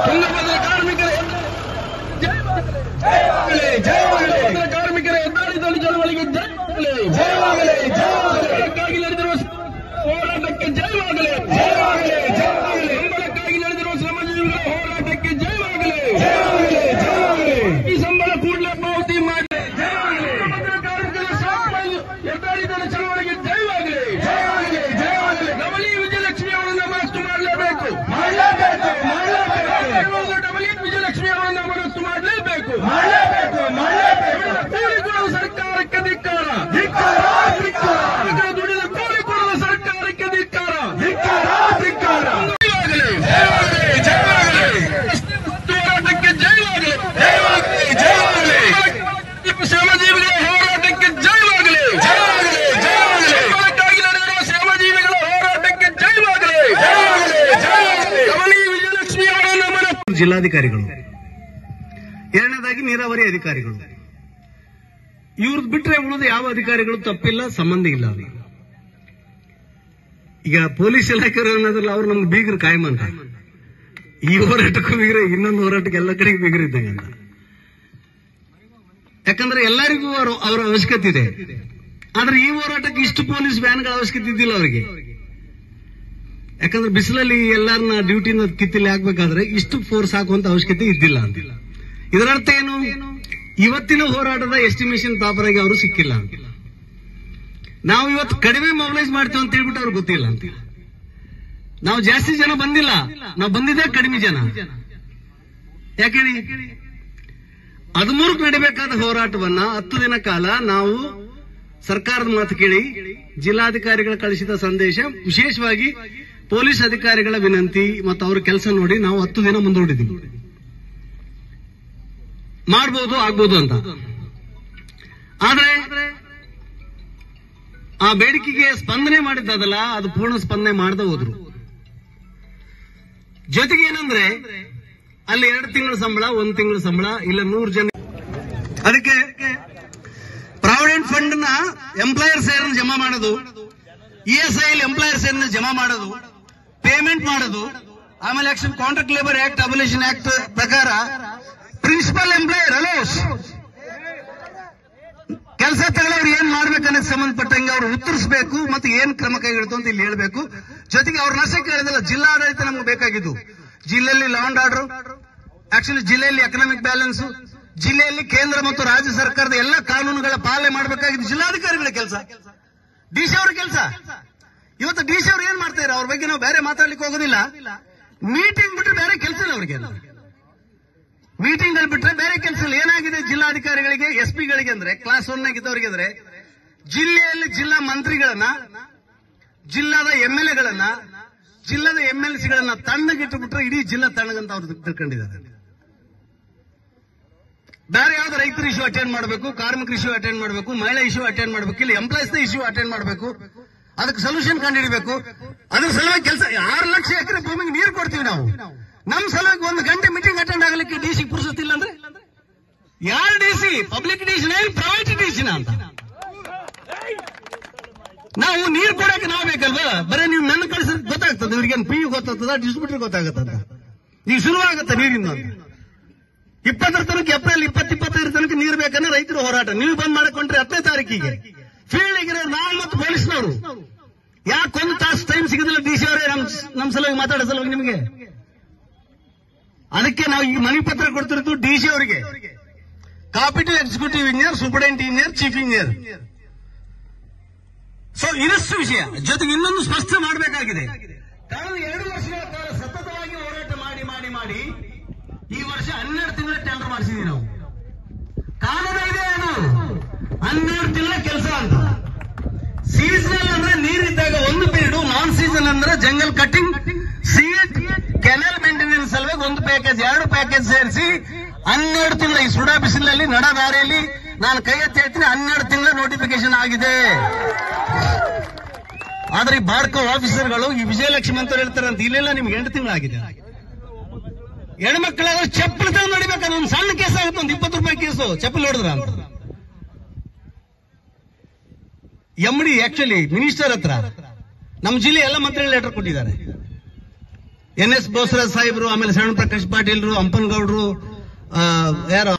ತುಂಗಭದ್ರಾ ಕಾರ್ಮಿಕರ ಹೆದ್ದಾರಿ ಚಳವಳಿಗೆ ಜಯವಾಗಲಿ, ಬೆಂಬಲಕ್ಕಾಗಿ ನಡೆದಿರುವ ಹೋರಾಟಕ್ಕೆ ಜಯವಾಗಲಿ, ಬೆಂಬಲಕ್ಕಾಗಿ ನಡೆದಿರುವ ಶ್ರಮಜೀವಿಗಳ ಹೋರಾಟಕ್ಕೆ ಜಯವಾಗಲಿ, ಈ ಸಂಬಳ ಕೂಡಲೇ ಪಾವತಿ ಮಾಡಿ ಕಾರ್ಮಿಕರ ಹೆದ್ದಾರಿ ಚಳವಳಿಗೆ ಜಯವಾಗಲಿ. ಡಬಲ್ ಇ ವಿಜಯಲಕ್ಷ್ಮಿ ಅವರನ್ನು ಮನಸ್ಸು ಮಾಡಲೇಬೇಕು, ಡಬಲ್ ಇ ವಿಜಯಲಕ್ಷ್ಮಿ ಅವರನ್ನು ಮನಸ್ಸು ಮಾಡಲೇಬೇಕು. ಕೂಲಿಕೊಡುವ ಸರ್ಕಾರಕ್ಕೆ ಧಿಕ್ಕಾರ, ದುಡಿದ ಕೂಲಿಕೊಡುವ ಸರ್ಕಾರಕ್ಕೆ ಧಿಕ್ಕಾರ. ಹೋರಾಟಕ್ಕೆ ಜಯವಾಗಲಿ, ಶ್ರಮಜೀವಿಗಳ ಹೋರಾಟಕ್ಕೆ ಜಯವಾಗಲಿ, ಬೆಂಬಲಕ್ಕಾಗಿ ನಡೆದಿರುವ ಶ್ರಮಜೀವಿಗಳ ಹೋರಾಟಕ್ಕೆ ಜಯವಾಗಲಿ. ವಿಜಯಲಕ್ಷ್ಮಿ ಅವರನ್ನು ಮನಸ್ಸು ಜಿಲ್ಲಾಧಿಕಾರಿಗಳು, ಎರಡನೇದಾಗಿ ನೀರಾವರಿ ಅಧಿಕಾರಿಗಳು, ಇವ್ರದ್ದು ಬಿಟ್ರೆ ಉಳಿದ ಯಾವ ಅಧಿಕಾರಿಗಳು ತಪ್ಪಿಲ್ಲ, ಸಂಬಂಧ ಇಲ್ಲ. ಈಗ ಪೊಲೀಸ್ ಇಲಾಖೆಯವರು ಅನ್ನೋದ್ರಲ್ಲ, ಅವ್ರು ನಮ್ಗೆ ಬೀಗರು ಕಾಯಂ ಅಂತ. ಈ ಹೋರಾಟಕ್ಕೂ ಬೀಗ್ರೆ, ಇನ್ನೊಂದು ಹೋರಾಟಕ್ಕೆ ಎಲ್ಲ ಕಡೆಗೆ ಬೀಗರು ಇದ್ದಂಗೆ ಅಂತ. ಯಾಕಂದ್ರೆ ಎಲ್ಲರಿಗೂ ಅವರ ಅವಶ್ಯಕತೆ ಇದೆ. ಆದ್ರೆ ಈ ಹೋರಾಟಕ್ಕೆ ಇಷ್ಟು ಪೊಲೀಸ್ ವ್ಯಾನ್ಗಳ ಅವಶ್ಯಕತೆ ಇದ್ದಿಲ್ಲ ಅವರಿಗೆ. ಯಾಕಂದ್ರೆ ಬಿಸಿಲಲ್ಲಿ ಎಲ್ಲರನ್ನ ಡ್ಯೂಟಿನ ಕಿತ್ತಿಲ್ಲಿ ಹಾಕ್ಬೇಕಾದ್ರೆ ಇಷ್ಟು ಫೋರ್ಸ್ ಹಾಕುವಂತ ಅವಶ್ಯಕತೆ ಇದ್ದಿಲ್ಲ ಅಂತಿಲ್ಲ. ಇದರರ್ಥ ಏನು? ಇವತ್ತಿನ ಹೋರಾಟದ ಎಸ್ಟಿಮೇಷನ್ ಪ್ರಾಪರ್ ಆಗಿ ಅವರು ಸಿಕ್ಕಿಲ್ಲ ಅಂತ. ನಾವು ಇವತ್ತು ಕಡಿಮೆ ಮೊಬಿಲೈಸ್ ಮಾಡ್ತೀವಿ ಅಂತ ಹೇಳ್ಬಿಟ್ಟು ಅವ್ರಿಗೆ ಗೊತ್ತಿಲ್ಲ ಅಂತ. ನಾವು ಜಾಸ್ತಿ ಜನ ಬಂದಿಲ್ಲ, ನಾವು ಬಂದಿದ್ದೇ ಕಡಿಮೆ ಜನ. ಯಾಕೇಳಿ 13ಕ್ಕೆ ನಡೀಬೇಕಾದ ಹೋರಾಟವನ್ನ 10 ದಿನ ಕಾಲ ನಾವು ಸರ್ಕಾರದ ಮಾತು ಕೇಳಿ ಜಿಲ್ಲಾಧಿಕಾರಿಗಳ ಕಳಿಸಿದ ಸಂದೇಶ, ವಿಶೇಷವಾಗಿ ಪೊಲೀಸ್ ಅಧಿಕಾರಿಗಳ ವಿನಂತಿ ಮತ್ತು ಅವ್ರ ಕೆಲಸ ನೋಡಿ ನಾವು 10 ದಿನ ಮುಂದೂಡಿದ್ದೀವಿ. ಮಾಡ್ಬೋದು, ಆಗ್ಬೋದು ಅಂತ. ಆದ್ರೆ ಆ ಬೇಡಿಕೆಗೆ ಸ್ಪಂದನೆ ಮಾಡಿದ್ದಲ್ಲ, ಅದು ಪೂರ್ಣ ಸ್ಪಂದನೆ ಮಾಡದೆ ಹೋದ್ರು. ಜೊತೆಗೆ ಏನಂದ್ರೆ ಅಲ್ಲಿ 2 ತಿಂಗಳ ಸಂಬಳ, 1 ತಿಂಗಳ ಸಂಬಳ, ಇಲ್ಲ 100 ಜನ. ಅದಕ್ಕೆ ಪ್ರಾವಿಡೆಂಟ್ ಫಂಡ್ ನ ಎಂಪ್ಲಾಯರ್ ಸೇರ್ ಜಮಾ ಮಾಡೋದು, ESI ಎಂಪ್ಲಾಯರ್ ಸೇರ್ ಜಮಾ ಮಾಡೋದು, ಪೇಮೆಂಟ್ ಮಾಡೋದು, ಆಮೇಲೆ action contract labour act, abolition act ಪ್ರಕಾರ ಪ್ರಿನ್ಸಿಪಲ್ ಎಂಪ್ಲಾಯರ್ ಅಲೋಸ್ ಕೆಲಸ ತಗೊಳ್ಳೋರು ಏನ್ ಮಾಡ್ಬೇಕನ್ನೋದು ಸಂಬಂಧಪಟ್ಟಂಗೆ ಅವ್ರು ಉತ್ತರಿಸಬೇಕು ಮತ್ತು ಏನ್ ಕ್ರಮ ಕೈಗೊಳ್ತು ಅಂತ ಇಲ್ಲಿ ಹೇಳಬೇಕು. ಜೊತೆಗೆ ಅವ್ರ ನಷ್ಟ ಕೇಳಿದಲ್ಲ, ಜಿಲ್ಲಾಡಳಿತ ನಮ್ಗೆ ಬೇಕಾಗಿದ್ದು. ಜಿಲ್ಲೆಯಲ್ಲಿ ಲಾ ಅಂಡ್ ಆರ್ಡರ್, ಆಕ್ಚುಲಿ ಜಿಲ್ಲೆಯಲ್ಲಿ ಎಕನಾಮಿಕ್ ಬ್ಯಾಲೆನ್ಸ್, ಜಿಲ್ಲೆಯಲ್ಲಿ ಕೇಂದ್ರ ಮತ್ತು ರಾಜ್ಯ ಸರ್ಕಾರದ ಎಲ್ಲ ಕಾನೂನುಗಳ ಪಾಲನೆ ಮಾಡಬೇಕಾಗಿದ್ದು ಜಿಲ್ಲಾಧಿಕಾರಿಗಳ ಕೆಲಸ, ಡಿಸಿ ಅವ್ರ ಕೆಲಸ. ಇವತ್ತು ಡಿಸಿ ಅವ್ರು ಏನ್ ಮಾಡ್ತಾ ಇರೋ ಅವ್ರ ಬಗ್ಗೆ ನಾವು ಬೇರೆ ಮಾತಾಡ್ಲಿಕ್ಕೆ ಹೋಗೋದಿಲ್ಲ. ಮೀಟಿಂಗ್ ಬಿಟ್ಟರೆ ಬೇರೆ ಕೆಲಸ ಇಲ್ಲ ಅವ್ರಿಗೆ. ಮೀಟಿಂಗ್ ಅಲ್ಲಿ ಬಿಟ್ರೆ ಬೇರೆ ಕೆಲಸ ಇಲ್ಲ. ಏನಾಗಿದೆ ಜಿಲ್ಲಾಧಿಕಾರಿಗಳಿಗೆ, SP ಗಳಿಗೆ ಅಂದ್ರೆ ಕ್ಲಾಸ್ 1 ಆಗಿದ್ದವರಿಗೆ ಅಂದ್ರೆ ಜಿಲ್ಲೆಯಲ್ಲಿ ಜಿಲ್ಲಾ ಮಂತ್ರಿಗಳನ್ನ, ಜಿಲ್ಲಾದ MLAಗಳನ್ನ, ಜಿಲ್ಲಾದ MLCಗಳನ್ನ ತಣ್ಣಗಿಟ್ಟು ಬಿಟ್ರೆ ಇಡೀ ಜಿಲ್ಲಾ ತಣ್ಣಗಂತ ಅವ್ರು ತಿಳ್ಕೊಂಡಿದ್ದಾರೆ. ಬೇರೆ ಯಾವ್ದು ರೈತರ ಇಶ್ಯೂ ಅಟೆಂಡ್ ಮಾಡಬೇಕು, ಕಾರ್ಮಿಕರ ಇಶ್ಯೂ ಅಟೆಂಡ್ ಮಾಡಬೇಕು, ಮಹಿಳಾ ಇಶ್ಯೂ ಅಟೆಂಡ್ ಮಾಡಬೇಕು, ಇಲ್ಲಿ ಎಂಪ್ಲಾಯೀಸ್ ಇಶ್ಯೂ ಅಟೆಂಡ್ ಮಾಡಬೇಕು, ಅದಕ್ಕೆ ಸೊಲ್ಯೂಷನ್ ಕಂಡುಹಿಡಬೇಕು. ಅದ್ರ ಸಲುವಾಗಿ ಕೆಲಸ 6 ಲಕ್ಷ ಎಕರೆ ಭೂಮಿಗೆ ನೀರು ಕೊಡ್ತೀವಿ ನಾವು. ನಮ್ ಸಲುವಾಗಿ 1 ಗಂಟೆ ಮೀಟಿಂಗ್ ಅಟೆಂಡ್ ಆಗಲಿಕ್ಕೆ DC ಪುರುಸತ್ತಿಲ್ಲ ಅಂದ್ರೆ ಯಾರು DC? ಪಬ್ಲಿಕ್ ಡಿಸಿನ, ಪ್ರೈವೇಟ್ ಡಿಸಿನ ಅಂತ. ನಾವು ನೀರು ಕೊಡಕ್ಕೆ ನಾವು ಬೇಕಲ್ವಾ? ಬರೀ ನೀವು ನನ್ನ ಕಳಿಸಿದ್ರೆ ಗೊತ್ತಾಗ್ತದೆ, ಇವ್ರಿಗೇನು PU ಗೊತ್ತಾಗ್ತದ, ಡಿಸ್ಟ್ರಿಬ್ಯೂಟರ್ ಗೊತ್ತಾಗತ್ತದ. ಈಗ ಶುರುವಾಗತ್ತೆ ನೀರಿಂದ. 20 ತನಕ, ಏಪ್ರಿಲ್ 20-25 ತನಕ ನೀರು ಬೇಕಂದ್ರೆ ರೈತರು ಹೋರಾಟ. ನೀವು ಬಂದ್ ಮಾಡಿಕೊಂಡ್ರೆ 10ನೇ ತಾರೀಕಿಗೆ ಫೀಲ್ಡ್ ಗಿರೋ ನಾವು ಮತ್ತು ಪೊಲೀಸ್ನವರು ಯಾಕೊಂದು ತಾಸು ಟೈಮ್ ಸಿಗೋದಿಲ್ಲ. DC ಅವರೇ ನಮ್ ಸಲುವಾಗಿ ಮಾತಾಡೋ ಸಲುವಾಗಿ ನಿಮಗೆ. ಅದಕ್ಕೆ ನಾವು ಈ ಮನವಿ ಪತ್ರ ಕೊಡ್ತಿರೋದು DC ಅವರಿಗೆ, copy to executive engineer, superintendent engineer, chief engineer. So ಇದಷ್ಟು ವಿಷಯ. ಜೊತೆಗೆ ಇನ್ನೊಂದು ಸ್ಪಷ್ಟ ಮಾಡಬೇಕಾಗಿದೆ. ಕಳೆದ 2 ವರ್ಷಗಳ ಕಾಲ ಸತತವಾಗಿ ಹೋರಾಟ ಮಾಡಿ ಮಾಡಿ ಮಾಡಿ ಈ ವರ್ಷ 12 ತಿಂಗಳ ಟೆಂಡರ್ ಮಾಡಿಸಿದೀವಿ ನಾವು. ಕಾನೂನು ಇದೆ, ಅದು 12 ತಿಂಗಳ ಕೆಲಸ ಅಂತ. ಸೀಸನಲ್ ಅಂದ್ರೆ ನೀರಿದ್ದಾಗ 1 ಪೀರಿಯಡ್, ನಾನ್ ಸೀಸನ್ ಅಂದ್ರೆ jungle cutting, seed, canal maintenance ಸಲುವಾಗಿ 1 ಪ್ಯಾಕೇಜ್, 2 ಪ್ಯಾಕೇಜ್ ಸೇರಿಸಿ 12 ತಿಂಗಳ ಈ ಸುಡಾ ಬಿಸಿಲಲ್ಲಿ ನಡದಾರಿಯಲ್ಲಿ ನಾನು ಕೈ ಎತ್ತಿ ಹೇಳ್ತೀನಿ 12 ತಿಂಗಳ ನೋಟಿಫಿಕೇಶನ್ ಆಗಿದೆ. ಆದ್ರೆ ಈ ಬಾಡ್ಕೋ ಆಫೀಸರ್ಗಳು ಈ ವಿಜಯಲಕ್ಷ್ಮಿ ಅಂತ ಹೇಳ್ತಾರಂತ ಇಲ್ಲೆಲ್ಲ ನಿಮ್ಗೆ 8 ತಿಂಗಳಾಗಿದೆ. ಹೆಣ್ಮಕ್ಳಾದ್ರೆ ಚಪ್ಪಲ್ ತಂದು ನೋಡಿಬೇಕಾದ್ರೆ ಒಂದು ಸಣ್ಣ ಕೇಸ್ ಆಗುತ್ತೆ, ಒಂದು 20 ರೂಪಾಯಿ ಕೇಸು ಚಪ್ಪಲ್ ಹೊಡೆದ್ರ ಅಂತ. MD ಆಕ್ಚುಲಿ ಮಿನಿಸ್ಟರ್ ಹತ್ರ ನಮ್ಮ ಜಿಲ್ಲೆ ಎಲ್ಲ ಮಂತ್ರಿಗಳು ಲೆಟರ್ ಕೊಟ್ಟಿದ್ದಾರೆ. NS ಬೋಸರಾಜ್ ಸಾಹೇಬ್ರು, ಆಮೇಲೆ ಶರಣ ಪ್ರಕಾಶ್ ಪಾಟೀಲ್ರು, ಅಂಪನಗೌಡರು, ಯಾರು